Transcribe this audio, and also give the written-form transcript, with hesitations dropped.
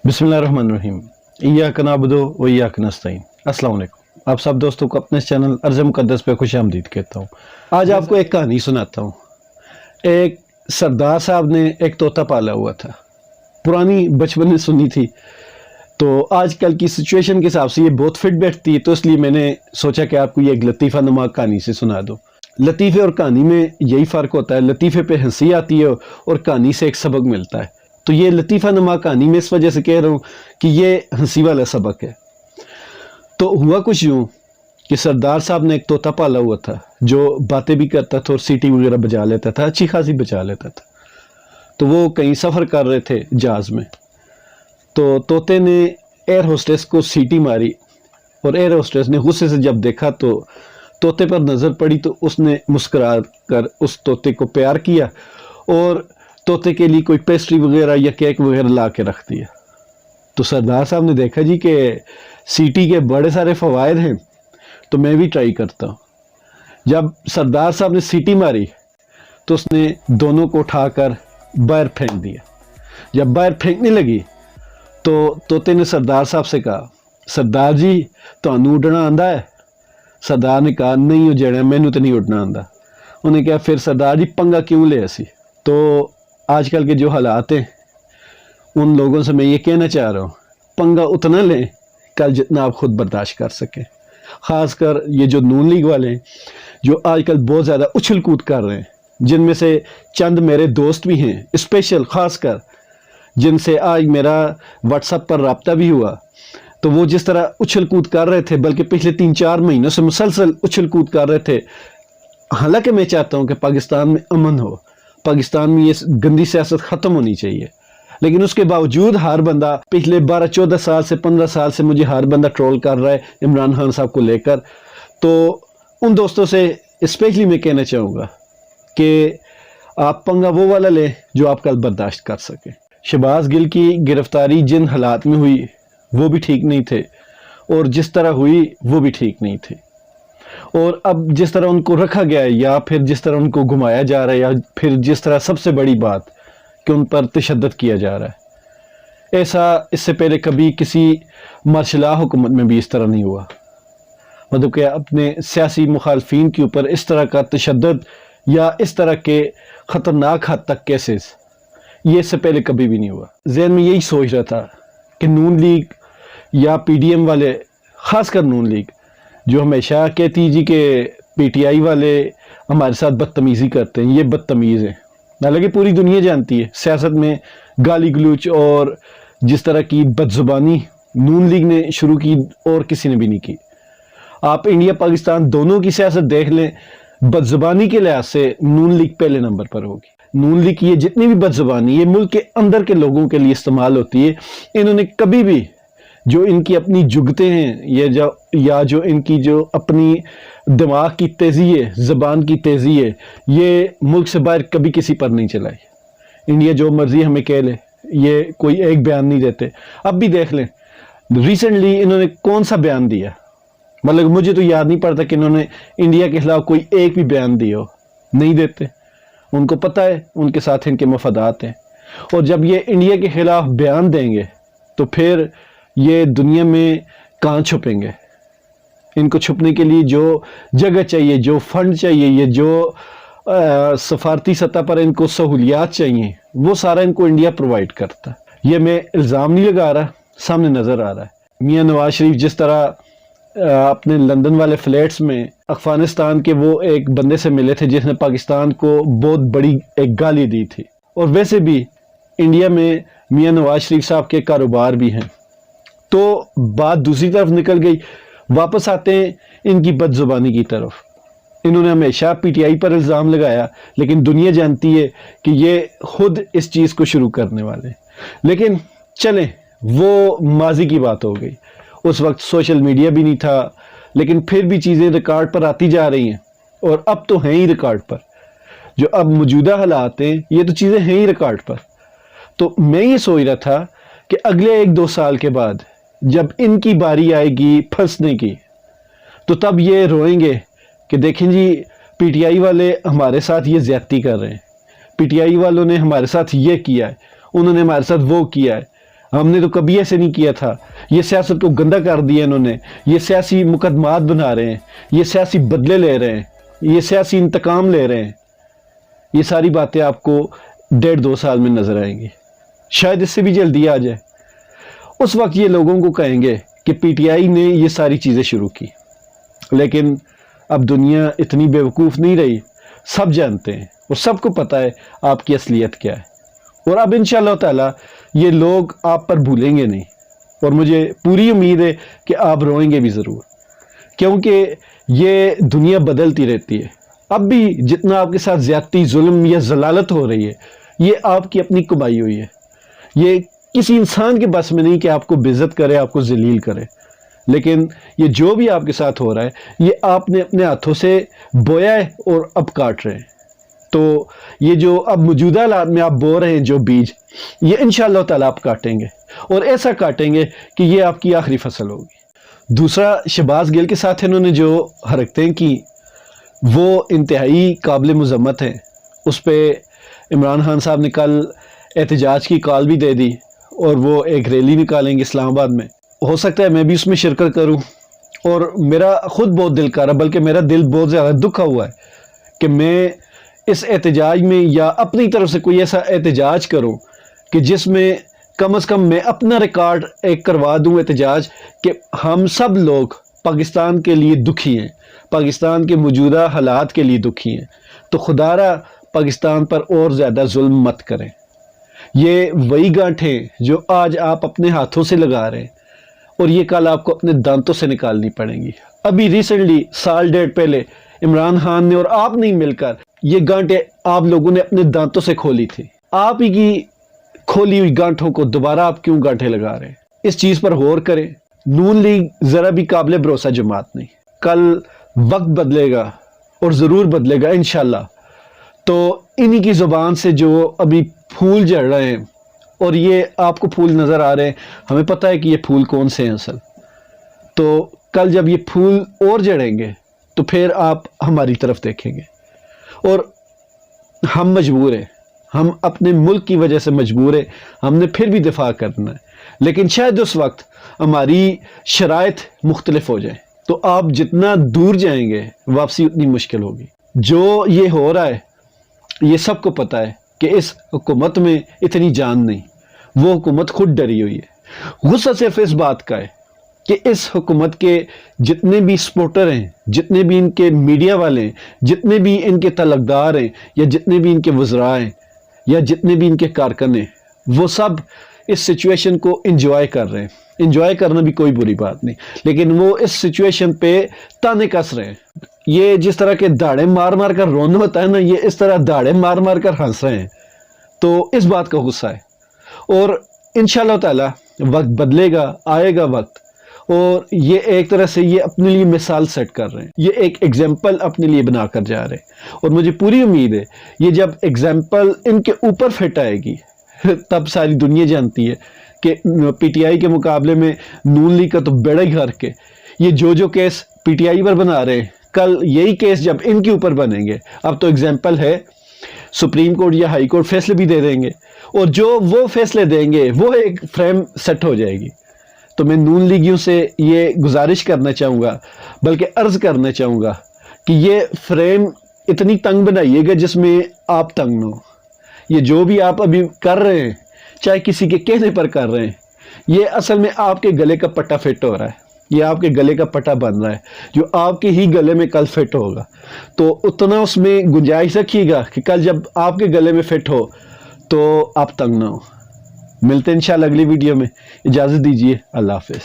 बिस्मिल्लाहिर्रहमानिर्रहीम। इय्याक नअबुदु व इय्याक नस्तईन। अस्सलाम वालेकुम। आप सब दोस्तों को अपने चैनल अर्ज़ मुक़द्दस पे खुशामदीद कहता हूँ। आज आपको एक कहानी सुनाता हूँ। एक सरदार साहब ने एक तोता पाला हुआ था। पुरानी बचपन में सुनी थी, तो आजकल की सिचुएशन के हिसाब से ये बहुत फिट बैठती है, तो इसलिए मैंने सोचा कि आपको ये एक लतीफ़ा नुमा कहानी से सुना दूँ। लतीफ़े और कहानी में यही फ़र्क होता है, लतीफ़े पे हंसी आती है और कहानी से एक सबक मिलता है। तो ये लतीफ़ा नुमा कहानी में इस वजह से कह रहा हूँ कि ये हंसी वाला सबक है। तो हुआ कुछ यूँ कि सरदार साहब ने एक तोता पाला हुआ था जो बातें भी करता था और सीटी वगैरह बजा लेता था, अच्छी खासी बजा लेता था। तो वो कहीं सफ़र कर रहे थे जहाज़ में, तो तोते ने एयर होस्टेस को सीटी मारी और एयर होस्टेस ने गुस्से से जब देखा तो तोते पर नज़र पड़ी, तो उसने मुस्कुरा कर उस तोते को प्यार किया और तोते के लिए कोई पेस्ट्री वगैरह या केक वगैरह ला के रख दिया। तो सरदार साहब ने देखा जी कि सीटी के बड़े सारे फ़वायद हैं, तो मैं भी ट्राई करता हूँ। जब सरदार साहब ने सीटी मारी तो उसने दोनों को उठाकर बाहर फेंक दिया। जब बाहर फेंकने लगी तो तोते ने सरदार साहब से कहा, सरदार जी तुहानू उड़ना आंदा है? सरदार ने कहा, नहीं उजड़े, मैनू तो नहीं उड़ना आंदा। उन्हें कहा, फिर सरदार जी पंगा क्यों ले ऐसी? तो आजकल के जो हालात हैं उन लोगों से मैं ये कहना चाह रहा हूँ, पंगा उतना लें कल जितना आप खुद बर्दाश्त कर सकें। ख़ासकर ये जो नून लीग वाले हैं जो आजकल बहुत ज़्यादा उछल कूद कर रहे हैं, जिनमें से चंद मेरे दोस्त भी हैं स्पेशल, ख़ासकर जिनसे आज मेरा व्हाट्सएप पर रब्ता भी हुआ, तो वो जिस तरह उछल कूद कर रहे थे, बल्कि पिछले 3-4 महीनों से मुसलसल उछल कूद कर रहे थे। हालांकि मैं चाहता हूँ कि पाकिस्तान में अमन हो, पाकिस्तान में ये गंदी सियासत ख़त्म होनी चाहिए, लेकिन उसके बावजूद हर बंदा पिछले 12-14 साल से 15 साल से मुझे हर बंदा ट्रोल कर रहा है इमरान खान साहब को लेकर। तो उन दोस्तों से स्पेशली मैं कहना चाहूँगा कि आप पंगा वो वाला लें जो आप कल बर्दाश्त कर सकें। शहबाज गिल की गिरफ्तारी जिन हालात में हुई वो भी ठीक नहीं थे, और जिस तरह हुई वो भी ठीक नहीं थी, और अब जिस तरह उनको रखा गया है या फिर जिस तरह उनको घुमाया जा रहा है या फिर जिस तरह सबसे बड़ी बात कि उन पर तशद्दुद किया जा रहा है, ऐसा इससे पहले कभी किसी मार्शला हुकूमत में भी इस तरह नहीं हुआ। मतलब कि अपने सियासी मुखालफिन के ऊपर इस तरह का तशद्दुद या इस तरह के ख़तरनाक हद तक केसेस, ये इससे पहले कभी भी नहीं हुआ। ज़हन में यही सोच रहा था कि नून लीग या PDM वाले, ख़ासकर नून लीग जो हमेशा कहती जी कि PTI वाले हमारे साथ बदतमीज़ी करते हैं, ये बदतमीज़ हैं। हालांकि पूरी दुनिया जानती है सियासत में गाली गलूच और जिस तरह की बदजुबानी नून लीग ने शुरू की और किसी ने भी नहीं की। आप इंडिया पाकिस्तान दोनों की सियासत देख लें, बदजुबानी के लिहाज से नून लीग पहले नंबर पर होगी। नून लीग की ये जितनी भी बदजुबानी ये मुल्क के अंदर के लोगों के लिए इस्तेमाल होती है, इन्होंने कभी भी जो इनकी अपनी जुगतें हैं या जो इनकी जो अपनी दिमाग की तेज़ी है, ज़बान की तेज़ी है, ये मुल्क से बाहर कभी किसी पर नहीं चलाई। इंडिया जो मर्ज़ी हमें कह ले, ये कोई एक बयान नहीं देते। अब भी देख लें रिसेंटली इन्होंने कौन सा बयान दिया, मतलब मुझे तो याद नहीं पड़ता कि इन्होंने इंडिया के खिलाफ कोई एक भी बयान दिया हो, नहीं देते। उनको पता है उनके साथ इनके मफादात हैं, और जब ये इंडिया के खिलाफ बयान देंगे तो फिर ये दुनिया में कहाँ छुपेंगे। इनको छुपने के लिए जो जगह चाहिए, जो फंड चाहिए, ये जो सफारती सतह पर इनको सहूलियात चाहिए, वो सारा इनको इंडिया प्रोवाइड करता है। ये मैं इल्ज़ाम नहीं लगा रहा, सामने नज़र आ रहा है। मियाँ नवाज शरीफ जिस तरह अपने लंदन वाले फ्लैट्स में अफ़गानिस्तान के वो एक बंदे से मिले थे जिसने पाकिस्तान को बहुत बड़ी एक गाली दी थी, और वैसे भी इंडिया में मियाँ नवाज शरीफ साहब के कारोबार भी हैं। तो बात दूसरी तरफ निकल गई, वापस आते हैं इनकी बदजुबानी की तरफ। इन्होंने हमेशा PTI पर इल्ज़ाम लगाया, लेकिन दुनिया जानती है कि ये खुद इस चीज़ को शुरू करने वाले। लेकिन चलें, वो माजी की बात हो गई, उस वक्त सोशल मीडिया भी नहीं था, लेकिन फिर भी चीज़ें रिकॉर्ड पर आती जा रही हैं, और अब तो हैं ही रिकॉर्ड पर। जो अब मौजूदा हालात हैं ये तो चीज़ें हैं ही रिकॉर्ड पर। तो मैं ये सोच रहा था कि अगले 1-2 साल के बाद जब इनकी बारी आएगी फंसने की, तो तब ये रोएंगे कि देखें जी PTI वाले हमारे साथ ये ज़्यादती कर रहे हैं, PTI वालों ने हमारे साथ ये किया है, उन्होंने हमारे साथ वो किया है, ہم نے تو کبھی ایسے نہیں کیا تھا، یہ سیاست کو گندا کر دیا انہوں نے، یہ سیاسی مقدمات بنا رہے ہیں، یہ سیاسی بدلے لے رہے ہیں، یہ سیاسی انتقام لے رہے ہیں. یہ ساری باتیں آپ کو 1.5-2 سال میں نظر آئیں گی، شاید اس سے بھی جلدی آ جائے. اس وقت یہ لوگوں کو کہیں گے کہ پی ٹی آئی نے یہ ساری چیزیں شروع کی. لیکن اب دنیا اتنی بیوقوف نہیں رہی، سب جانتے ہیں اور سب کو پتہ ہے آپ کی اصلیت کیا ہے. اور اب انشاءاللہ تعالی یہ لوگ آپ پر بھولیں گے نہیں، اور مجھے پوری امید ہے کہ آپ روئیں گے بھی ضرور، کیونکہ یہ دنیا بدلتی رہتی ہے. اب بھی جتنا آپ کے ساتھ زیادتی، ظلم یا ضلالت ہو رہی ہے، یہ آپ کی اپنی کمائی ہوئی ہے. یہ کسی انسان کے بس میں نہیں کہ آپ کو بے عزت کرے، آپ کو ذلیل کرے. لیکن یہ جو بھی آپ کے ساتھ ہو رہا ہے، یہ آپ نے اپنے ہاتھوں سے بویا ہے اور اب کاٹ رہے ہیں. تو یہ جو اب موجودہ حالات میں آپ بو رہے ہیں جو بیج، یہ انشاءاللہ تعالیٰ آپ کاٹیں گے، اور ایسا کاٹیں گے کہ یہ آپ کی آخری فصل ہوگی. دوسرا، شہباز گل کے ساتھ انہوں نے جو حرکتیں کی وہ انتہائی قابل مذمت ہیں. اس پہ عمران خان صاحب نے کل احتجاج کی کال بھی دے دی، اور وہ ایک ریلی نکالیں گے اسلام آباد میں. ہو سکتا ہے میں بھی اس میں شرکت کروں، اور میرا خود بہت دل کر رہا، بلکہ میرا دل بہت زیادہ دکھا ہوا ہے کہ میں اس احتجاج میں یا اپنی طرف سے کوئی ایسا احتجاج کروں کہ جس میں کم از کم میں اپنا ریکارڈ ایک کروا دوں احتجاج، کہ ہم سب لوگ پاکستان کے لیے دکھی ہیں، پاکستان کے موجودہ حالات کے لیے دکھی ہیں. تو خدا را پاکستان پر اور زیادہ ظلم مت کریں. یہ وہی گانٹھیں جو آج آپ اپنے ہاتھوں سے لگا رہے ہیں، اور یہ کل آپ کو اپنے دانتوں سے نکالنی پڑیں گی. ابھی ریسنٹلی 1.5 سال پہلے عمران خان نے اور آپ نہیں مل کر یہ گانٹیں آپ لوگوں نے اپنے دانتوں سے کھولی تھی. آپ ہی کی کھولی ہوئی گانٹھوں کو دوبارہ آپ کیوں گانٹھیں لگا رہے ہیں؟ اس چیز پر غور کریں. نون لیگ ذرا بھی قابل بھروسہ جماعت نہیں. کل وقت بدلے گا، اور ضرور بدلے گا انشاءاللہ. تو انہی کی زبان سے جو ابھی پھول جڑ رہے ہیں، اور یہ آپ کو پھول نظر آ رہے ہیں، ہمیں پتہ ہے کہ یہ پھول کون سے ہیں اصل. تو کل جب یہ پھول اور جڑیں گے تو پھر آپ ہماری طرف دیکھیں گے. اور ہم مجبور ہیں، ہم اپنے ملک کی وجہ سے مجبور ہیں، ہم نے پھر بھی دفاع کرنا ہے. لیکن شاید اس وقت ہماری شرائط مختلف ہو جائیں، تو آپ جتنا دور جائیں گے واپسی اتنی مشکل ہوگی. جو یہ ہو رہا ہے یہ سب کو پتہ ہے کہ اس حکومت میں اتنی جان نہیں. وہ حکومت خود ڈری ہوئی ہے. غصہ صرف اس بات کا ہے کہ اس حکومت کے جتنے بھی سپورٹر ہیں، جتنے بھی ان کے میڈیا والے ہیں، جتنے بھی ان کے تعلقدار ہیں، یا جتنے بھی ان کے وزراء ہیں، یا جتنے بھی ان کے کارکن ہیں، وہ سب اس سچویشن کو انجوائے کر رہے ہیں. انجوائے کرنا بھی کوئی بری بات نہیں، لیکن وہ اس سچویشن پہ تانے کس رہے ہیں. یہ جس طرح کے داڑے مار مار کر رونا ہوتا ہے نا، یہ اس طرح داڑے مار مار کر ہنس رہے ہیں. تو اس بات کا غصہ ہے. اور انشاءاللہ تعالی وقت بدلے گا، آئے گا وقت، اور یہ ایک طرح سے یہ اپنے لیے مثال سیٹ کر رہے ہیں، یہ ایک ایگزامپل اپنے لیے بنا کر جا رہے ہیں. اور مجھے پوری امید ہے یہ جب ایگزامپل ان کے اوپر فٹ آئے گی تب ساری دنیا جانتی ہے کہ پی ٹی آئی کے مقابلے میں نون لیگ کا تو بیڑا ہی غرق ہے. یہ جو کیس پی ٹی آئی پر بنا رہے ہیں، کل یہی کیس جب ان کے اوپر بنیں گے، اب تو ایگزامپل ہے، سپریم کورٹ یا ہائی کورٹ فیصلے بھی دے دیں گے، اور جو وہ فیصلے دیں گے وہ ایک فریم سیٹ ہو جائے گی. تو میں نون لیگیوں سے یہ گزارش کرنا چاہوں گا، بلکہ عرض کرنا چاہوں گا کہ یہ فریم اتنی تنگ بنائیے گا جس میں آپ تنگ نہ ہو. یہ جو بھی آپ ابھی کر رہے ہیں، چاہے کسی کے کہنے پر کر رہے ہیں، یہ اصل میں آپ کے گلے کا پٹا فٹ ہو رہا ہے، یہ آپ کے گلے کا پٹا بن رہا ہے جو آپ کے ہی گلے میں کل فٹ ہوگا. تو اتنا اس میں گنجائش رکھیے گا کہ کل جب آپ کے گلے میں فٹ ہو تو آپ تنگ نہ ہو. ملتے ہیں انشاءاللہ اگلی ویڈیو میں. اجازت دیجیے، اللہ حافظ.